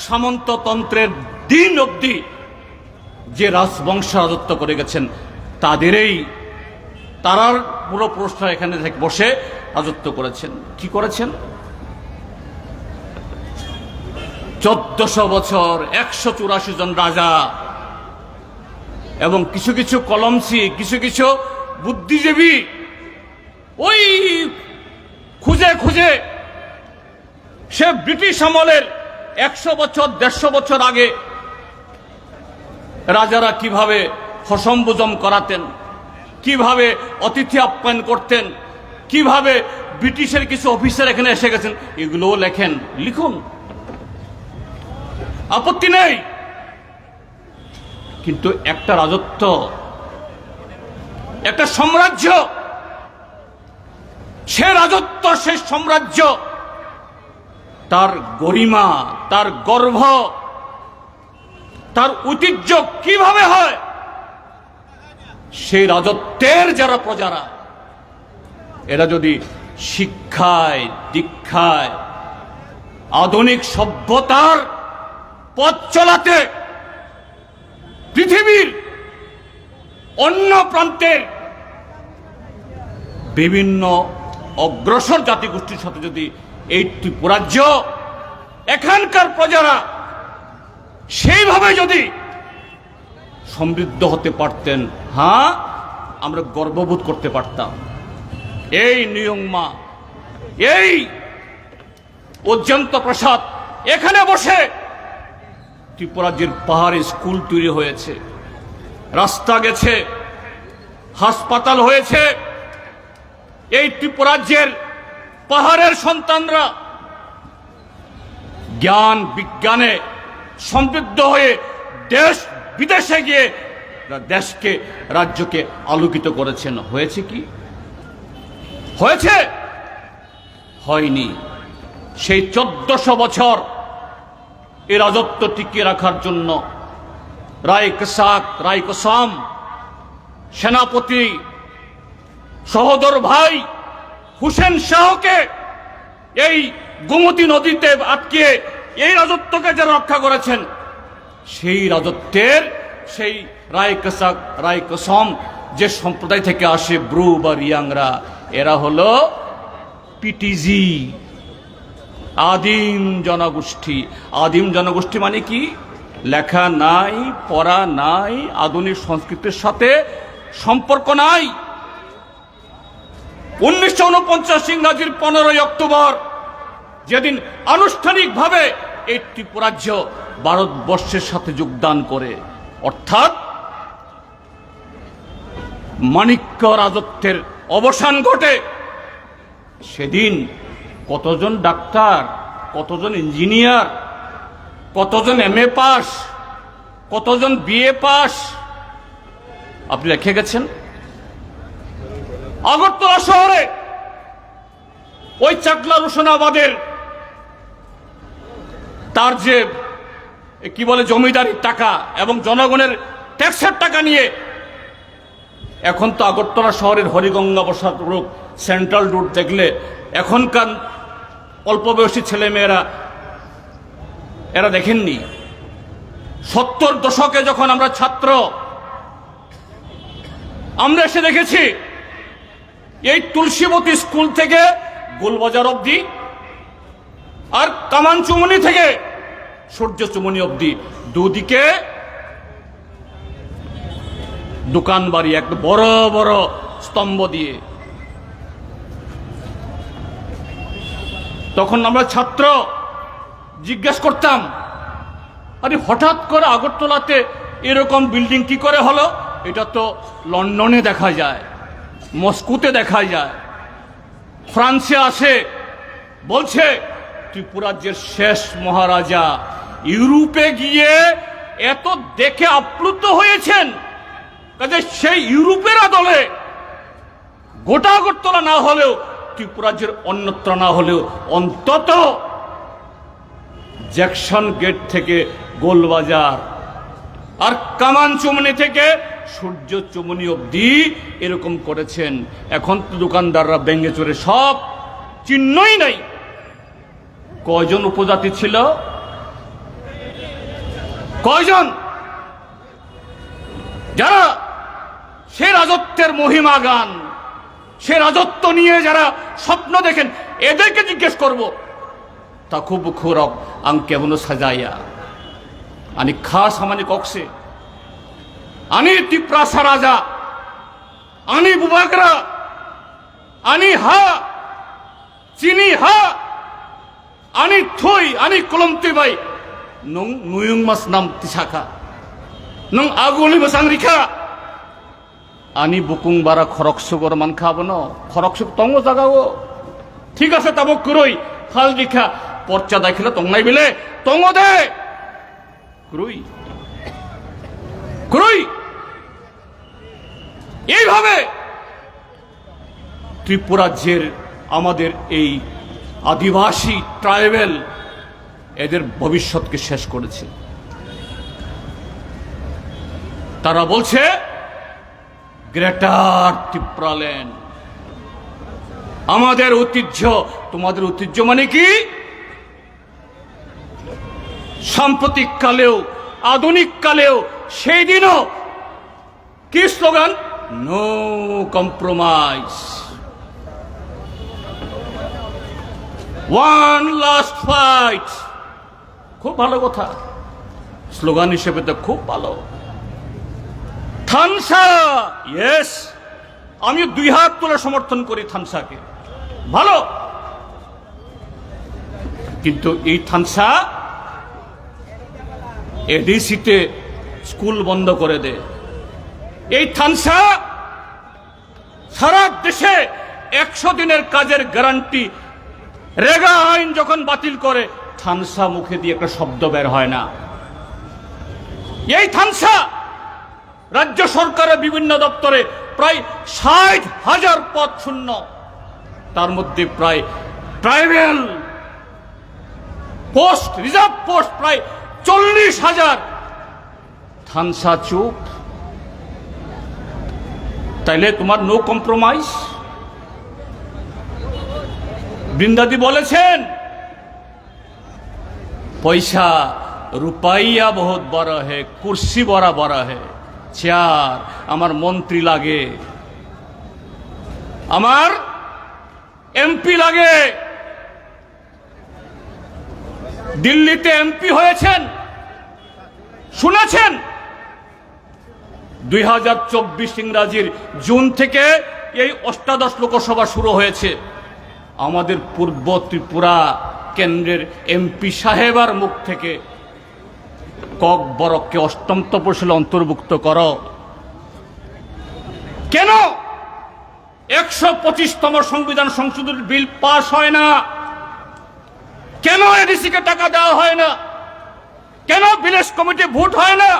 সামন্ততন্ত্রের দিন অবধি যে রাজবংশ রাজত্ব করে গেছেন, তারার পুরো প্রশ্ন এখানে বসে রাজত্ব করেছেন। কি করেছেন? 1400 বছর 184 জন রাজা এবং কিছু কিছু কলমসি, কিছু কিছু বুদ্ধিজীবী ওই খুঁজে খুঁজে সে ব্রিটিশ আমলের 100 বছর 150 বছর আগে রাজারা কিভাবে হসম্ভোজন করাতেন, কিভাবে অতিথি আপ্যায়ন করতেন, কিভাবে ব্রিটিশের কিছু অফিসার এখানে এসে গেছেন, এগুলোও লেখেন, লিখুন, আপত্তি নেই। কিন্তু একটা রাজত্ব, একটা সাম্রাজ্য, সে রাজত্ব, সে সাম্রাজ্য, তার গরিমা, তার গর্ব, তার ঐতিহ্য কিভাবে হয়, সেই রাজত্বের যারা প্রজারা, এরা যদি শিক্ষায় দীক্ষায় আধুনিক সভ্যতার পথ চলাতে পৃথিবীর অন্য প্রান্তের বিভিন্ন অগ্রসর জাতিগোষ্ঠীর সাথে যদি এই ত্রিপুরাজ্য এখানকার প্রজারা সেইভাবে যদি সমৃদ্ধ হতে পারতেন, হ্যাঁ, আমরা গর্ববোধ করতে পারতাম। এই নিয়ংমা, এই অজন্তা প্রাসাদ, এখানে বসে ত্রিপুরাজ্যের পাহাড়ে স্কুল তৈরি হয়েছে, রাস্তা গেছে, হাসপাতাল হয়েছে। এই ত্রিপুরাজ্যের পাহাড়ের সন্তানরা জ্ঞান বিজ্ঞানে সমৃদ্ধ হয়ে দেশ বিদেশে গিয়ে দেশকে, রাজ্যকে আলোকিত করেছেন। হয়েছে কি? হয়েছে? হয়নি। সেই 1400 বছর এই রাজত্ব টিকিয়ে রাখার জন্য রায় কসাক, রায় কসাম সেনাপতি সহোদর ভাই হুসেন শাহকে এই গোমতী নদীতে আটকে এই রাজত্বকে যারা রক্ষা করেছেন, সেই রাজত্বের, সেই রায় কসাক, রায় কসম যে সম্প্রদায় থেকে আসে, ব্রু বা রিয়াংরা, এরা হলো পিটিজি, আদিম জনগোষ্ঠী। আদিম জনগোষ্ঠী মানে কি? লেখা নাই, পড়া নাই, আধুনিক সংস্কৃতির সাথে সম্পর্ক নাই। 1949 ইংরাজির 15ই অক্টোবর যেদিন আনুষ্ঠানিকভাবে এই ত্রিপুরাজ্য ভারতবর্ষের সাথে যোগদান করে, অর্থাৎ মাণিক্য রাজত্বের অবসান ঘটে, সেদিন কতজন ডাক্তার, কতজন ইঞ্জিনিয়ার, কতজন MA পাস, কতজন BA পাস আপনি রেখে গেছেন। আগরতলা শহরে ওই চাকলা রোশনাবাদের তার যে কি বলে জমিদারির টাকা এবং জনগণের ট্যাক্সের টাকা নিয়ে এখন তো আগরতলা শহরের হরিগঙ্গা প্রসাদ রোড, সেন্ট্রাল রোড দেখলে এখনকার অল্প বয়সী ছেলেমেয়েরা এরা দেখেননি। 70 দশকে যখন আমরা ছাত্র, আমরা এসে দেখেছি এই তুলসীবতী স্কুল থেকে গোলবাজার অবধি আর কামান চুমনি থেকে সূর্য চুমনি অবধি দুদিকে দোকান বাড়ি, একটা বড় বড় স্তম্ভ দিয়ে। তখন আমরা ছাত্র জিজ্ঞেস করতাম, আরে হঠাৎ করে আগরতলাতে এরকম বিল্ডিং কি করে হলো? এটা তো লন্ডনে দেখা যায়, মস্কোতে দেখা যায়, ফ্রান্সে আসে। বলছে ত্রিপুরাজ্যের শেষ মহারাজা ইউরোপে গিয়ে এত দেখে আপ্লুত হয়েছেন, কাজে সেই ইউরোপের আদলে গোটা আগরতলা না হলেও, ত্রিপুরাজ্যের অন্যত্র না হলেও, অন্তত জ্যাকসন গেট থেকে গোলবাজার আর কামান চুমনি থেকে সূর্য চুমনি অবধি এরকম করেছেন। এখন তো দোকানদাররা ব্যাঙ্গে চড়ে সব চিহ্নই নাই। কয়জন উপজাতি ছিল? কয়জন যারা সে রাজত্বের মহিমা গান, সে রাজত্ব নিয়ে যারা স্বপ্ন দেখেন এদেরকে জিজ্ঞেস করব তা খুব খুরক আং কেমন সাজাইয়া আনি খাস আমানি কক্সে আনি তিপ্রাসা রাজা আনি বুবাগরা আনি হা চিনি হা আনি থই আনি কলমতি বাই নং নুয়ুং মাস নাম তিসাকা নং আগুলি বসাং রিখা আনি বুকুং বারা খরকসুগর মান খাবো ন খরকসুগ তঙ্গ জাগাও ঠিক আছে তাবো কুরই হাল রিখা পর্চা দেখিলে তং নাই বিলে তঙ্গ দে কুরই কুরই এইভাবে ত্রিপুরাজ্যের আমাদের এই আদিবাসী ট্রাইবেল এদের ভবিষ্যৎকে শেষ করেছে। তারা বলছে গ্রেটার ত্রিপুরাল্যান্ড আমাদের ঐতিহ্য। তোমাদের ঐতিহ্য মানে কি? সাম্প্রতিক কালেও আধুনিক কালেও সেই দিনও কি slogan? No compromise, one last fight. খুব ভালো কথা, স্লোগান হিসেবে তো খুব ভালো। থানসা, ইয়েস, আমি 2 হাত তুলে সমর্থন করি থানসাকে, ভালো। কিন্তু এই থানসা এডিসিতে স্কুল বন্ধ করে দে। এই থানসা সারা দেশে 100 দিনের কাজের গ্যারান্টি রেগা আইন যখন বাতিল করে, থানসা মুখে দিয়ে একটা শব্দ বের হয় না। এই থানসা রাজ্য সরকারের বিভিন্ন দপ্তরে প্রায় 60,000 পদ শূন্য, তার মধ্যে প্রায় ট্রাইবেল পোস্ট, রিজার্ভ পোস্ট প্রায় 40,000। থানসা চুপ, তাইলে তোমার নো কম্প্রোমাইজ। বৃন্দাদি বলেছেন পয়সা রুপাইয়া বহুত বড় হে, কুর্সি বড়া বড় হে, চেয়ার আমার মন্ত্রী লাগে, আমার এমপি লাগে। দিল্লিতে এমপি হয়েছেন, শুনেছেন? 2024 ইংরাজির জুন থেকে এই 18 লোকসভা শুরু হয়েছে। আমাদের পূর্ব ত্রিপুরা কেন্দ্রের এমপি সাহেবার মুখ থেকে ককবরককে 8ম তপশিলে অন্তর্ভুক্ত করো। কেন 125তম সংবিধান সংশোধন বিল পাস হয় না? কেন এডিসিকে টাকা দেওয়া হয় না? কেন ভিলেজ কমিটি ভোট হয় না?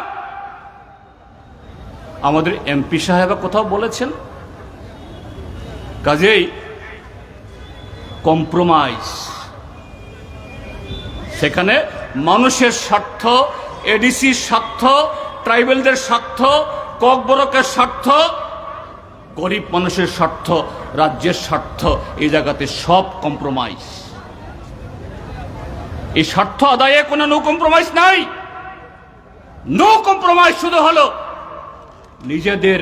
আমাদের এমপি সাহেবা কোথাও বলেছেন? কাজেই কম্প্রোমাইজ, সেখানে মানুষের স্বার্থ, এডিসির স্বার্থ, ট্রাইবেলদের স্বার্থ, ককবরকের স্বার্থ, গরিব মানুষের স্বার্থ, রাজ্যের স্বার্থ, এই জায়গাতে সব কম্প্রোমাইজ। এই স্বার্থ আদায়ে কোনো নো কম্প্রোমাইজ নাই। নো কম্প্রোমাইজ শুধু হলো নিজেদের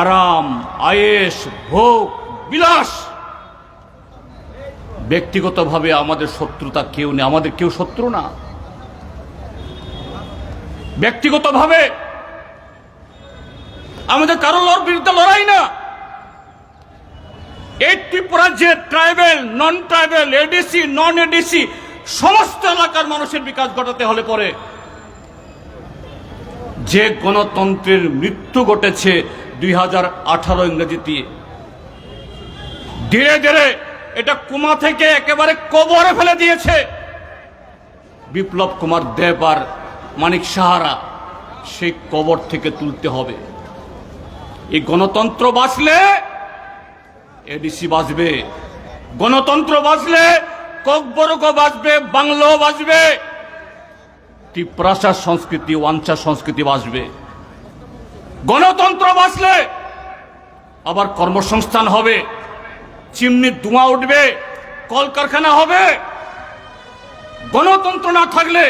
আরাম, আয়েশ, ভোগ, বিলাস। ব্যক্তিগতভাবে আমাদের শত্রুতা কেউ নেই, আমাদের কেউ শত্রু না। ব্যক্তিগতভাবে আমাদের কারোর বিরুদ্ধে লড়াই না। এই ত্রিপুরা যে ট্রাইবেল, নন ট্রাইবেল, এডিসি, নন এডিসি সমস্ত এলাকার মানুষের বিকাশ ঘটাতে হলে পরে যে গণতন্ত্রের মৃত্যু ঘটেছে 2018 ইংরেজিতে, ধীরে ধীরে এটা কোমা থেকে একেবারে কবরে ফেলে দিয়েছে বিপ্লব কুমার দেব আর মানিক সাহারা। সেই কবর থেকে তুলতে হবে। এই গণতন্ত্র বাঁচলে এডিসি বাঁচবে, গণতন্ত্র বাঁচলে ককবরকও বাঁচবে, বাংলাও বাঁচবে, ত্রিপ্রাসার সংস্কৃতি, ওয়াঞ্চা সংস্কৃতি বাঁচবে। গণতন্ত্র বাঁচলে আবার কর্মসংস্থান হবে, চিমনির ধোঁয়া উঠবে, কলকারখানা হবে। গণতন্ত্র না থাকলে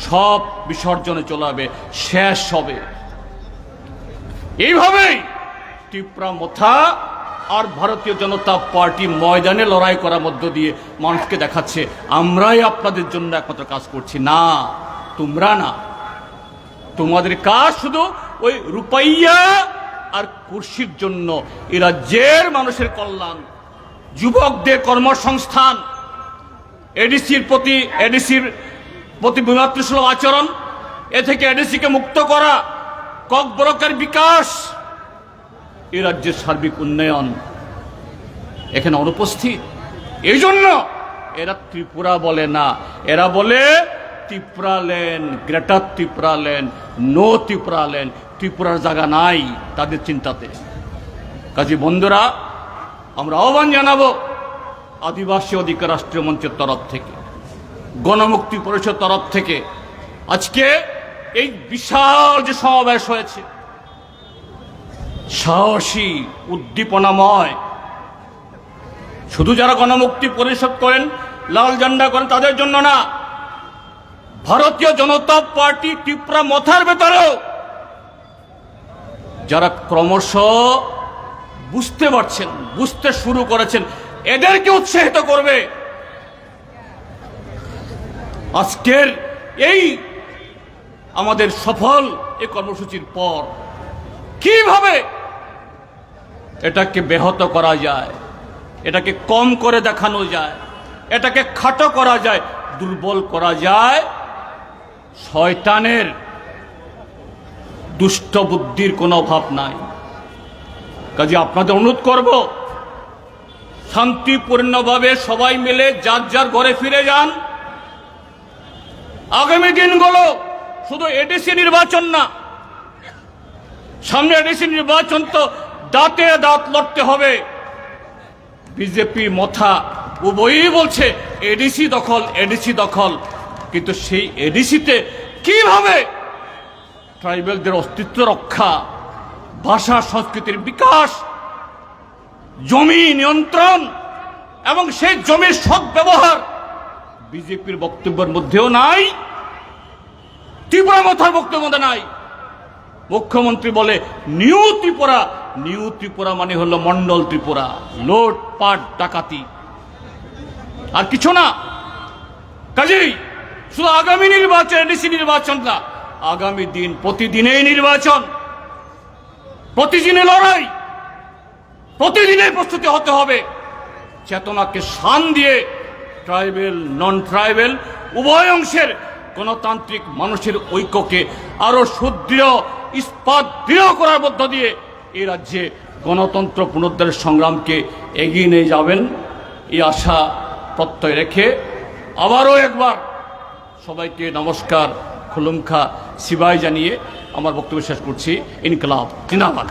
সব বিসর্জনে চলে যাবে, শেষ হবে। এইভাবেই ত্রিপুরা মথা আর ভারতীয় জনতা পার্টি ময়দানে লড়াই করার মধ্য দিয়ে মানুষকে দেখাচ্ছে আমরাই আপনাদের জন্য একমাত্র কাজ করছি। না, তোমরা না, তোমাদের কাজ শুধু ওই রুপাইয়া আর কুর্সির জন্য। এই রাজ্যের মানুষের কল্যাণ, যুবকদের কর্মসংস্থান, এডিসির প্রতি বিমাতৃসুলভ আচরণ, এ থেকে এডিসিকে মুক্ত করা, ককবরকের বিকাশ, এই রাজ্যের সার্বিক উন্নয়ন এখানে অনুপস্থিত। এই জন্য এরা ত্রিপুরা বলে না, এরা বলে ত্রিপুরাল্যান্ড, গ্রেটার ত্রিপুরাল্যান্ড, নো ত্রিপুরাল্যান্ড। ত্রিপুরার জায়গা নাই তাদের চিন্তাতে। কাজী বন্ধুরা, আমরা আহ্বান জানাবো আদিবাসী অধিকার রাষ্ট্রীয় মঞ্চের তরফ থেকে, গণমুক্তি পরিষদ তরফ থেকে আজকে এই বিশাল যে সমাবেশ হয়েছে, সাহসী, উদ্দীপনাময়, শুধু যারা গণমুক্তি পরিষদ করেন, লাল ঝান্ডা করেন তাদের জন্য না, ভারতীয় জনতা পার্টি ত্রিপুরা মাথার ভেতরেও যারা ক্রমশ বুঝতে পারছেন, বুঝতে শুরু করেছেন, এদেরকে উৎসাহিত করবে। আজকের এই আমাদের সফল এই কর্মসূচির পর কিভাবে এটাকে ব্যাহত করা যায়, এটাকে কম করে দেখানো যায়, এটাকে খাটো করা যায়, দুর্বল করা যায়, শয়তানের দুষ্ট বুদ্ধির কোনো অভাব নাই। কাজে আপনাদের অনুরোধ করব, শান্তিপূর্ণভাবে সবাই মিলে যার যার ঘরে ফিরে যান। আগামী দিনগুলো শুধু এডিসি নির্বাচন না, সামনে এডিসি নির্বাচন তো দাঁতে দাঁত লড়তে হবে। বিজেপি মথা উভয়ই বলছে এডিসি দখল, এডিসি দখল, কিন্তু সেই এডিসিতে কিভাবে ট্রাইবেলদের অস্তিত্ব রক্ষা, ভাষা সংস্কৃতির বিকাশ, জমি নিয়ন্ত্রণ এবং সেই জমির সদ্ব্যবহার বিজেপির বক্তব্যের মধ্যেও নাই, ত্রিপুরা মথার বক্তব্য নাই। মুখ্যমন্ত্রী বলে নিউ ত্রিপুরা, নিউ ত্রিপুরা মানে হলো মন্ডল ত্রিপুরা, লুটপাট ডাকাতি, আর কিছু না। কাজেই শুধু আগামী নির্বাচন, এডিসি নির্বাচন না, আগামী দিন প্রতিদিনেই নির্বাচন, প্রতিদিনে লড়াই, প্রতিদিনে প্রস্তুতি হতে হবে। চেতনাকে শান দিয়ে ট্রাইবেল, নন ট্রাইবেল উভয় অংশের গণতান্ত্রিক মানুষের ঐক্যকে আরো সুদৃঢ়, ইস্পাত দৃঢ় করার মধ্য দিয়ে এই রাজ্যে গণতন্ত্র পুনরুদ্ধারের সংগ্রামকে এগিয়ে নিয়ে যাবেন, এই আশা প্রত্যয় রেখে আবারও একবার সবাইকে নমস্কার, খুলুমখা, সিবাই জানিয়ে আমার বক্তব্য শেষ করছি। ইনকলাব জিন্দাবাদ।